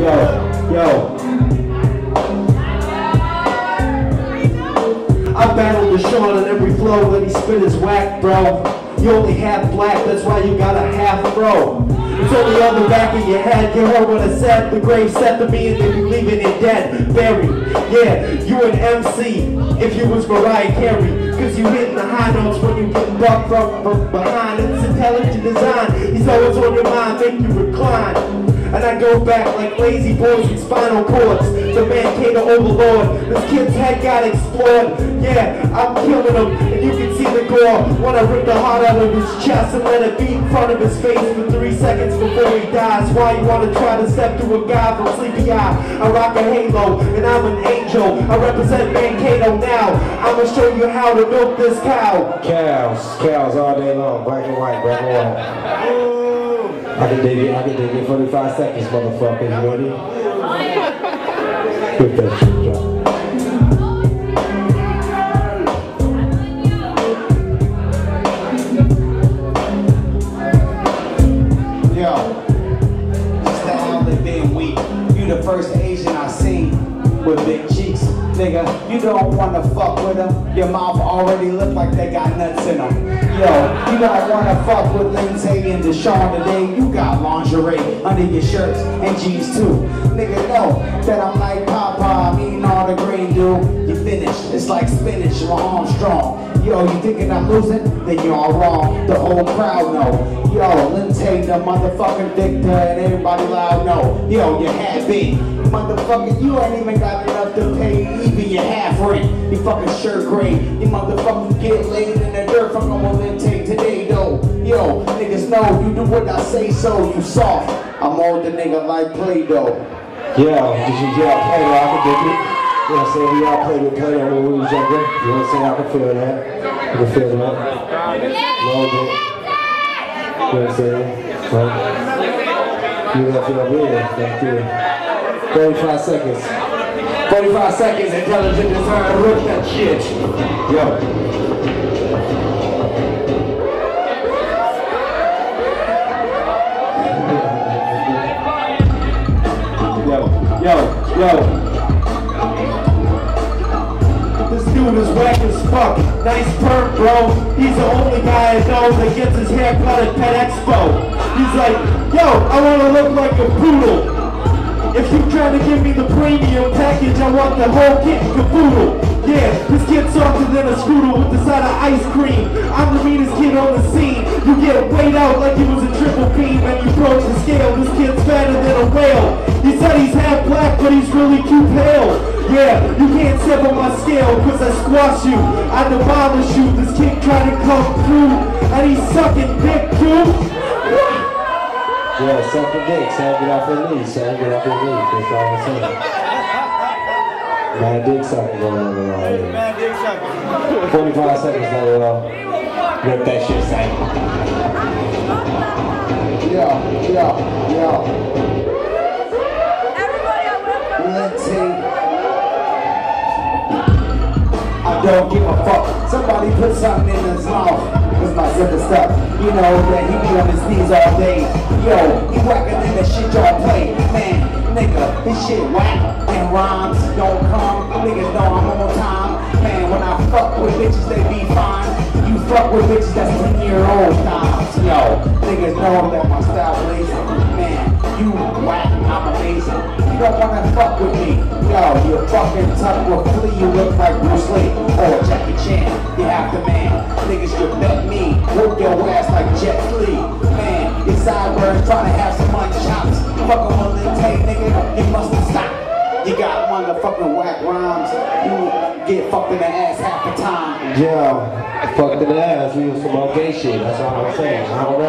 Yo. I battled Deshaun on every flow that he spit is whack, bro. You only have black, that's why you got a half bro. It's only on the back of your head. You heard what I said, the grave set to me and they be leaving it dead, buried. Yeah, you an MC if you was Mariah Carey, cause you hitting the high notes when you getting bucked from behind. It's intelligent design, he's always on your mind, make you recline. And I go back like lazy boys with spinal cords. The Mankato overlord, this kid's head got explored. Yeah, I'm killing him, and you can see the gore when I rip the heart out of his chest and let it beat in front of his face for 3 seconds before he dies. Why you wanna try to step to a guy from Sleepy Eye? I rock a halo, and I'm an angel. I represent Mankato now. I'ma show you how to milk this cow. Cows all day long, black and white, black and white. I can dig it, 45 seconds, motherfucker, you ready? Get that shit drop. Yo, just the outlet being weak. You the first Asian I seen with big cheeks. Nigga, you don't wanna fuck with them. Your mouth already look like they got nuts in them. Yo, you don't wanna fuck with Lindsay and Deshaun today. You got lingerie under your shirts and jeans too. Nigga, know that I'm like Popeye, I'm eating all the green, dude. You finished, it's like spinach with Armstrong. Yo, you thinking I'm losing? Then you're all wrong. The whole crowd know. Yo, Lindsay, the motherfucking Victor, and everybody loud know. Yo, you had big. Motherfucker, you ain't even got enough to pay even your half rent. You fucking shirt gray. You motherfuckers get laid in the dirt from the Lindsay today, though. Yo, niggas know you do what I say, so you soft. I'm old the nigga like Play-Doh. Yeah, did you get Play-Doh? I can dig it. You know what I'm saying? We all played with Play-Doh when we was younger. You know what I'm saying? I can feel that. I can feel that. Love it. You know what I'm saying? You left it over here. Thank you. 35 seconds. 45 seconds, intelligent design, look that shit. Yo. This dude is whack as fuck. Nice perm, bro. He's the only guy I know that gets his hair cut at Pet Expo. He's like, yo, I want to look like a poodle. If you try to give me the premium package, I want the whole kit and caboodle. Yeah, this kid's softer than a strudel with the side of ice cream. I'm the meanest kid on the scene. You get weighed out like it was a triple beam and you broke the scale. This kid's fatter than a whale. He said he's half black, but he's really too pale. Yeah, you can't step on my scale, cause I squash you. I demolish you. This kid trying to come through, and he's sucking dick too. Yeah, suck the dick, son, get off your knees, son, get off your knees, that's all I'm saying. Mad dick sucking going on around here. Mad dick sucking. 45 seconds, y'all. Rip that shit, son. Yo. Lindsay. I don't give a fuck. Somebody put something in his mouth. Cause my zipper stuck. You know that he be on his knees all day. Yo, he whacking in the shit y'all play. Man, nigga, this shit whack and rhymes don't come. Niggas know I'm on time. Man, when I fuck with bitches, they be fine. You fuck with bitches that's 10-year-old times. Yo, niggas know that my style blazing. Man, you whack, I'm amazing. You don't wanna fuck with me. Yo, you fucking tuck with Flea. You look like Bruce Lee or Jackie Chan. You have to man. Niggas, you bet me. Work your ass like Jet Li. Man, your sideburns trying to have some money chops. Fucking with Lindsay, nigga, you must have stopped. You got motherfucking whack rhymes. You get fucked in the ass half the time. Yeah, fucked in the ass, we was some more gay shit, that's all I'm saying. I don't know.